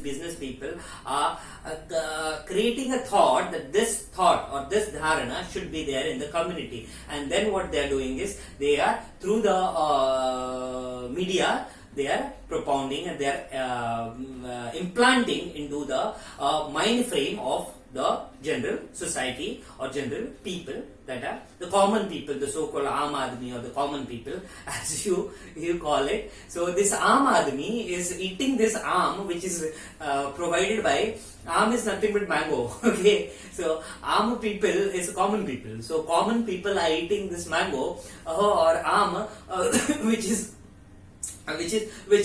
business people are creating a thought that this thought or this dharana should be there in the community, and then what they are doing is they are through the media they are propounding and they are implanting into the mind frame of the general society or general people, that are the common people, the so-called Aam Admi or the common people as you call it. So this Aam Admi is eating this Aam which is provided by, Aam is nothing but mango, okay. So Aam people is common people. So common people are eating this mango or Aam which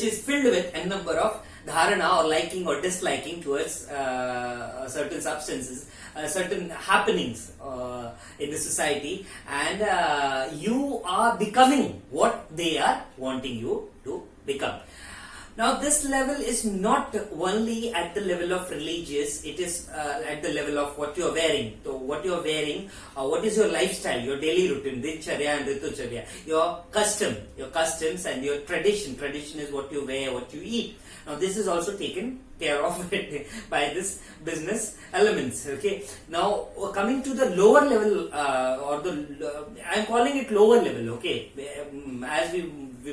is filled with a number of dharana or liking or disliking towards certain substances, certain happenings in the society, and you are becoming what they are wanting you to become. Now this level is not only at the level of religious, it is at the level of what you are wearing. So what you are wearing, what is your lifestyle, your daily routine, dincharya and ritucharya, your customs and your tradition. Tradition is what you wear, what you eat. Now this is also taken care of by this business elements. Okay. Now coming to the lower level I am calling it lower level. Okay. As we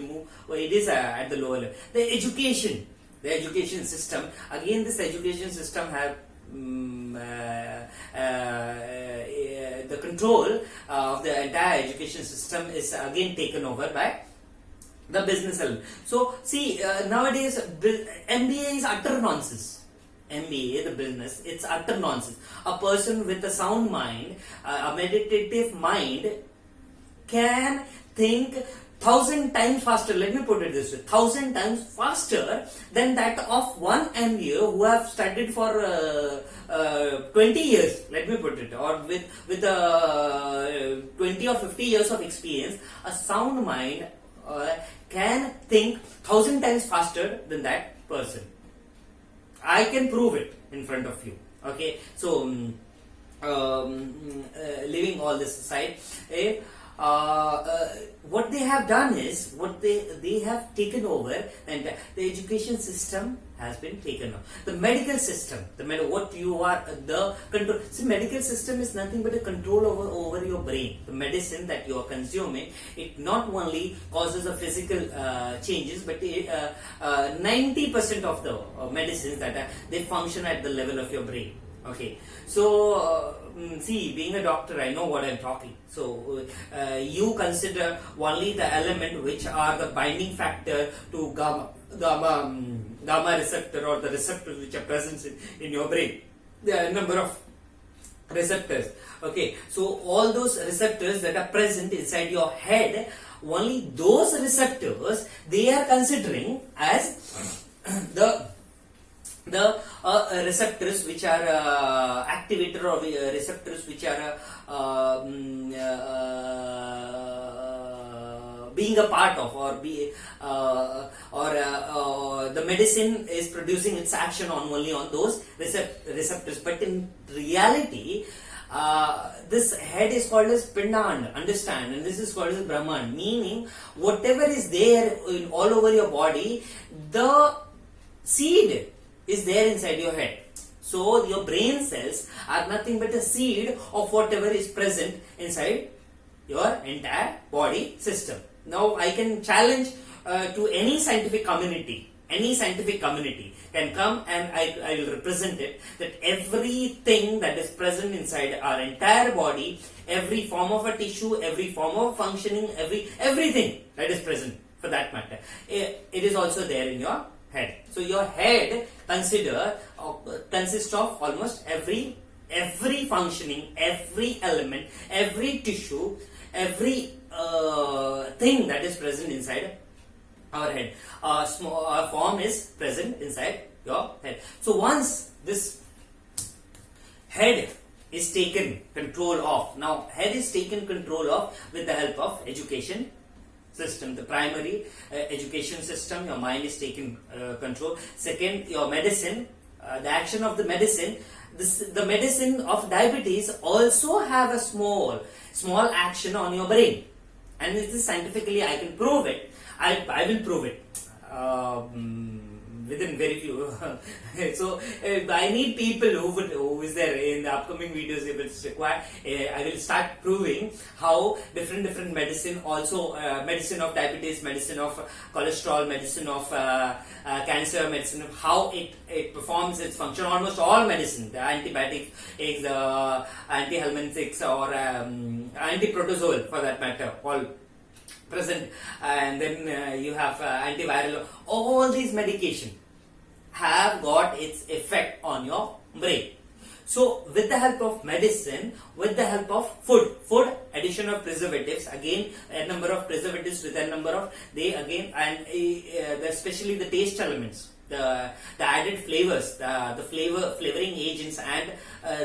move, it is at the lower level. The education system. Again, this education system have the control of the entire education system is again taken over by the business element. So see, nowadays MBA is utter nonsense. MBA, the business, it's utter nonsense. A person with a sound mind, a meditative mind, can think 1,000 times faster. Let me put it this way: 1,000 times faster than that of one MBA who have studied for 20 years. Let me put it, or with 20 or 50 years of experience. A sound mind can think 1,000 times faster than that person. I can prove it in front of you. Okay, so leaving all this aside, what they have done is, what they have taken over, and the education system has been taken over. The medical system, what you are, the control. See, medical system is nothing but a control over your brain. The medicine that you are consuming, it not only causes a physical changes, but 90% of the medicines that they function at the level of your brain. Okay, so see, being a doctor, I know what I'm talking. So you consider only the element which are the binding factor to gamma receptor, or the receptors which are present in your brain. There are a number of receptors. Okay, so all those receptors that are present inside your head, only those receptors they are considering as the receptors which are activator, or receptors which are being a part of, or the medicine is producing its action only on those receptors. But in reality, this head is called as Pindand, understand, and this is called as Brahman, meaning whatever is there in all over your body, the seed is there inside your head. So your brain cells are nothing but a seed of whatever is present inside your entire body system. Now I can challenge to any scientific community. Any scientific community can come and I will represent it, that everything that is present inside our entire body, every form of a tissue, every form of functioning, everything that is present for that matter, it is also there in your head. So your head consists of almost every functioning, every element, every tissue, every thing that is present inside our head. A form is present inside your head. So once this head is taken control of, now head is taken control of with the help of education system, the primary education system, your mind is taken control. Second, your medicine, the action of the medicine. The medicine of diabetes also have a small action on your brain, and this is scientifically I can prove it. I will prove it within very few. So I need people who is there in the upcoming videos. If it's required, I will start proving how different medicine, also medicine of diabetes, medicine of cholesterol, medicine of cancer, medicine of how it performs its function. Almost all medicine, the antibiotic is the antihelminthics or antiprotozoal for that matter, all present, and then you have antiviral. All these medication have got its effect on your brain. So with the help of medicine, with the help of food, addition of preservatives, again a number of preservatives with a number of and especially the taste elements, the added flavors, the flavoring agents, and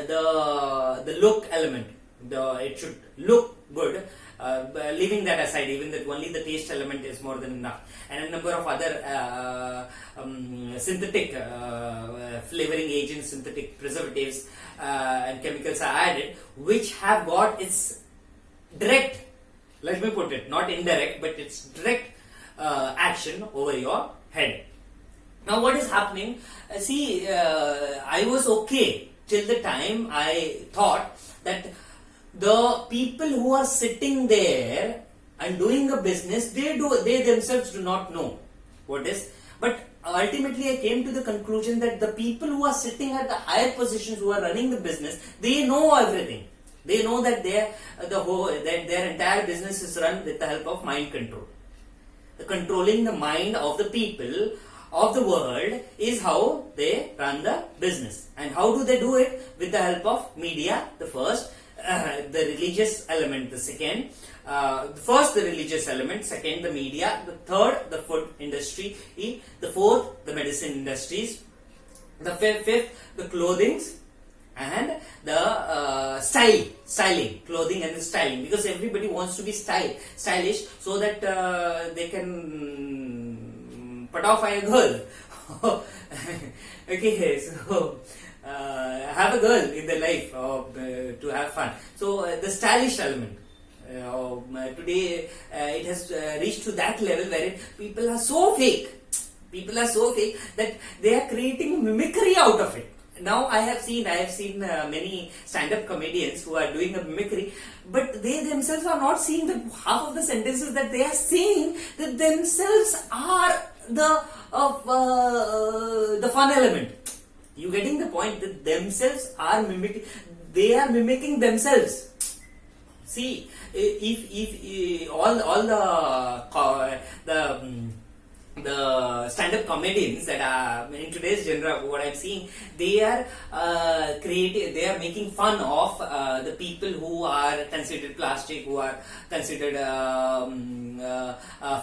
the look element. It should look good. Leaving that aside, even that only the taste element is more than enough, and a number of other synthetic flavoring agents, synthetic preservatives and chemicals are added, which have got its direct, let me put it, not indirect, but its direct action over your head. Now what is happening? I was okay till the time I thought that the people who are sitting there and doing a business, they themselves do not know what is. But ultimately I came to the conclusion that the people who are sitting at the higher positions, who are running the business, they know everything. They know that their entire business is run with the help of mind control. Controlling the mind of the people of the world is how they run the business. And how do they do it? With the help of media, the first. The religious element, the second. First, the religious element. Second, the media. The third, the food industry. The fourth, the medicine industries. The fifth, the clothings, and the styling, clothing and the styling. Because everybody wants to be stylish, so that they can put off a girl. Okay, so. Have a girl in their life to have fun. So the stylish element. Today it has reached to that level wherein people are so fake. People are so fake that they are creating mimicry out of it. Now I have seen many stand-up comedians who are doing a mimicry, but they themselves are not seeing that half of the sentences that they are saying, that themselves are the fun element. You getting the point? That themselves are mimicking. They are mimicking themselves. See, if all the stand-up comedians that are in today's genre, what I'm seeing, they are they are making fun of the people who are considered plastic, who are considered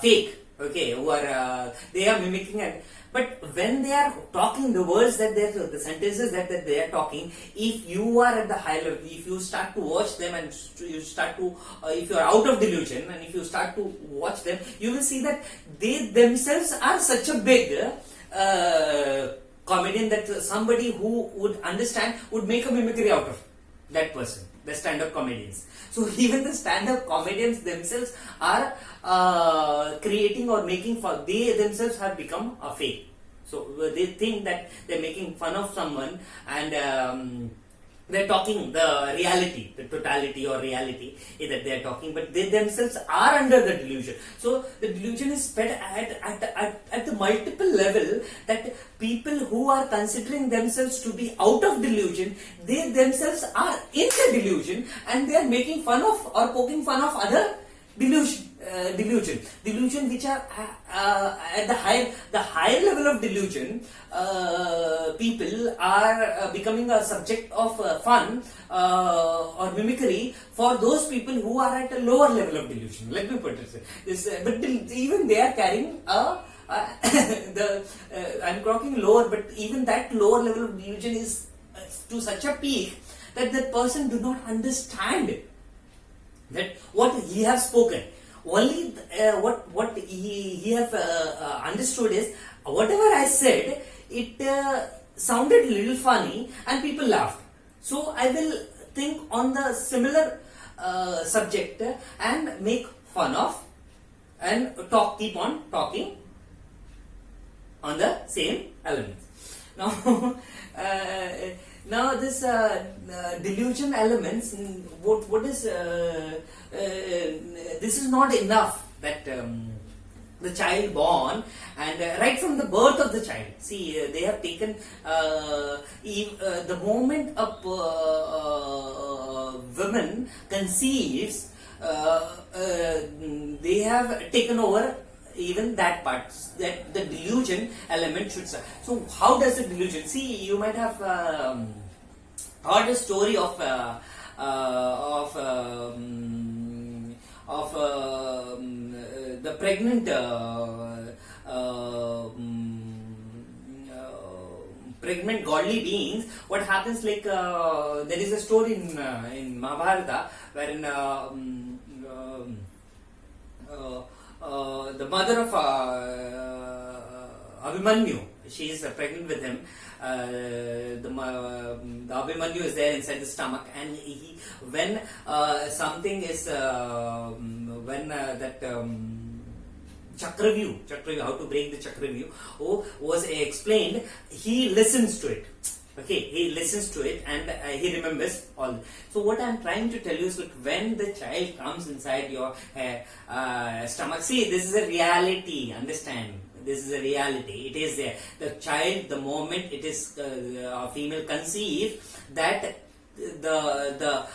fake. Okay, who are they are mimicking it. But when they are talking the words that the sentences that they are talking, if you are at the high level, if you start to watch them and you start to, if you are out of delusion and if you start to watch them, you will see that they themselves are such a big comedian that somebody who would understand would make a mimicry out of that person, the stand-up comedians. So even the stand-up comedians themselves are creating or making fun. They themselves have become a fake. So they think that they're making fun of someone and they're talking the reality, the totality or reality that they're talking, but they themselves are under the delusion. So the delusion is spread at the multiple level that people who are considering themselves to be out of delusion, they themselves are in the delusion and they are making fun of or poking fun of other delusion which are at the higher level of delusion. People are becoming a subject of fun or mimicry for those people who are at a lower level of delusion. Let me put it this, but even they are carrying I'm talking lower, but even that lower level of delusion is to such a peak that the person do not understand that what he has spoken. Only what he have understood is whatever I said, it sounded a little funny and people laughed. So I will think on the similar subject and make fun of and keep on talking on the same elements. Now, now this delusion elements, what is this is not enough that the child born and right from the birth of the child. See, they have taken the moment a woman conceives, they have taken over even that part, that the delusion element should start. So how does the delusion? See, you might have heard a story of the pregnant pregnant godly beings. What happens, like there is a story in Mahabharata wherein the mother of Abhimanyu, she is pregnant with him. The Abhimanyu is there inside the stomach, and when something is when that Chakravyu, how to break the Chakravyu, was explained, he listens to it. Okay, he listens to it and he remembers all. So what I am trying to tell you is, look, when the child comes inside your stomach, see, this is a reality, understand? This is a reality. It is there. The child, the moment it is a female conceived, that the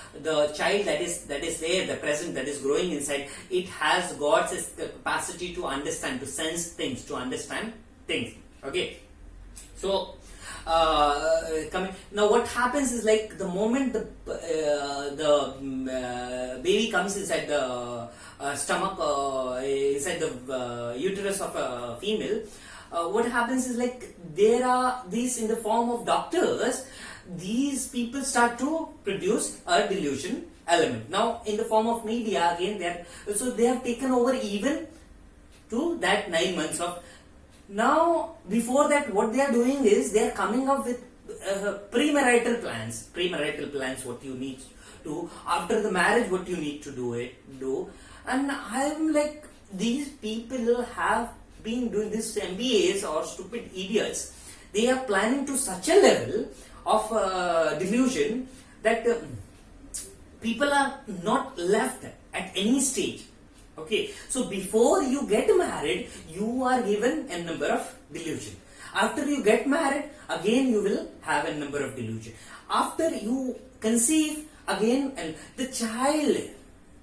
child that is there, the present, that is growing inside, it has got its capacity to understand, to sense things, to understand things. Okay, so coming now, what happens is, like, the moment the baby comes inside the stomach, inside the uterus of a female, what happens is, like, there are these, in the form of doctors, these people start to produce a delusion element. Now, in the form of media, again, they have taken over even to that 9 months of. Now, before that, what they are doing is, they are coming up with premarital plans, what you need to, after the marriage, what you need to do. And I am like, these people have been doing this, MBAs or stupid idiots. They are planning to such a level of delusion that people are not left at any stage. Okay, so before you get married, you are given a number of delusion. After you get married, again you will have a number of delusion. After you conceive, again, and the child,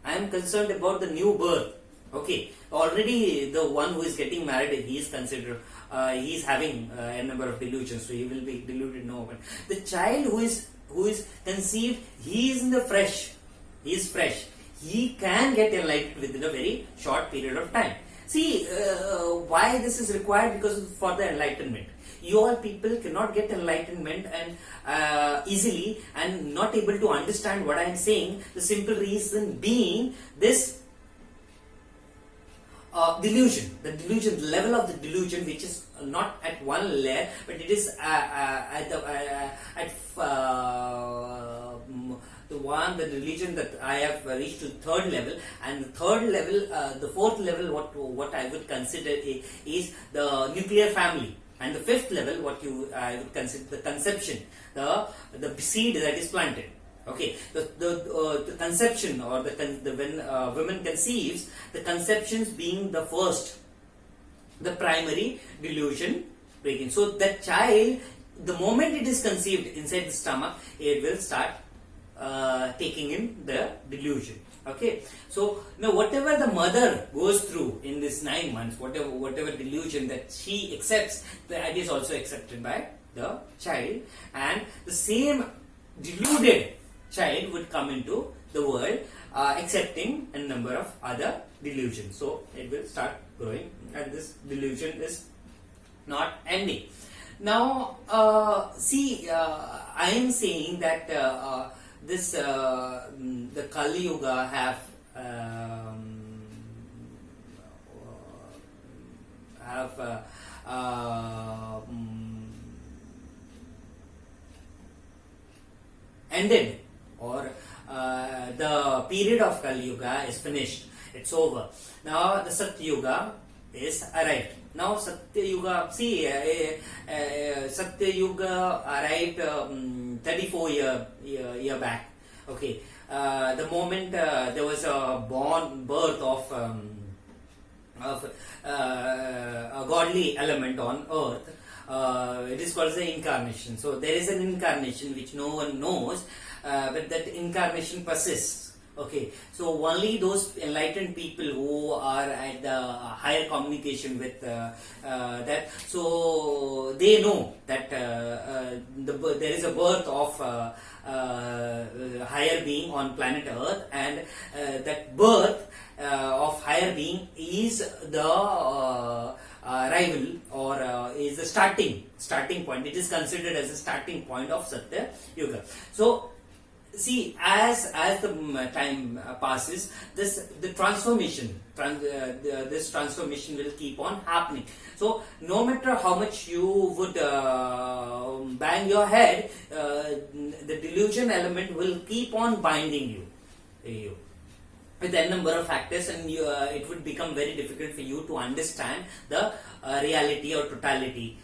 I am concerned about the new birth. Okay, already the one who is getting married, he is considered, he is having a number of delusions, so he will be deluded. No, but the child who is conceived, he is in the fresh. He is fresh. He can get enlightened within a very short period of time. See, why this is required? Because for the enlightenment, you all people cannot get enlightenment and easily, and not able to understand what I am saying. The simple reason being this delusion, the level of the delusion, which is not at one layer, but it is the religion that I have reached to third level, and the third level, the fourth level, what I would consider is the nuclear family, and the fifth level, I would consider the conception, the seed that is planted. Okay, the conception, or when women conceives, the conceptions being the first, the primary delusion breaking. So that child, the moment it is conceived inside the stomach, it will start taking in the delusion. Okay, so now whatever the mother goes through in this 9 months, whatever delusion that she accepts, that is also accepted by the child, and the same deluded child would come into the world accepting a number of other delusions. So it will start growing, and this delusion is not ending. Now, see, I am saying that this the Kali Yuga have ended, or the period of Kali Yuga is finished. It's over. Now the Satya Yuga is arrived. Now Satya Yuga, see, Satya Yuga arrived 34 year back. Okay, the moment there was a birth of a godly element on earth, it is called the incarnation. So there is an incarnation which no one knows, but that incarnation persists. Okay, so only those enlightened people who are at the higher communication with that, so they know that there is a birth of higher being on planet Earth, and that birth of higher being is the arrival, or is the starting point. It is considered as a starting point of Satya Yuga. So see, as the time passes, this transformation will keep on happening. So no matter how much you would bang your head, the delusion element will keep on binding you with a number of factors, and it would become very difficult for you to understand the reality or totality.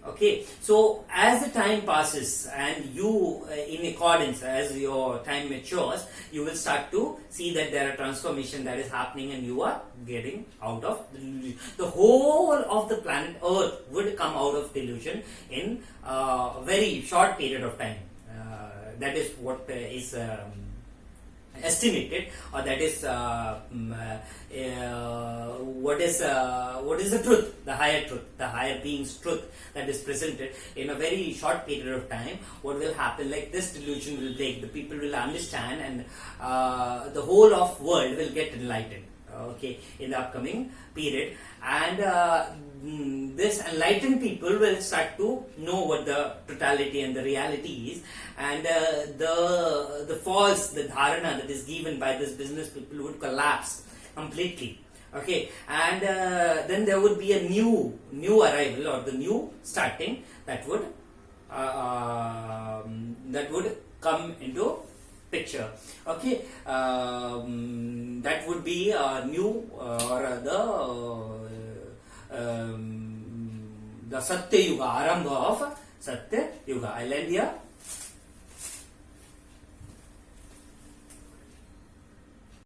Okay, so as the time passes and you, in accordance, as your time matures, you will start to see that there are transformation that is happening, and you are getting out of delusion. The whole of the planet Earth would come out of delusion in a very short period of time. That is what is estimated, or that is what is the truth, the higher being's truth that is presented in a very short period of time. What will happen, like this delusion will break, the people will understand, and the whole of world will get enlightened, okay, in the upcoming period. And this enlightened people will start to know what the totality and the reality is, and the false, the dharna that is given by this business people would collapse completely. Okay, and then there would be a new arrival, or the new starting that would come into picture. Okay, that would be a new, or the Satya Yuga, Arambha of Satya Yuga. I'll end here.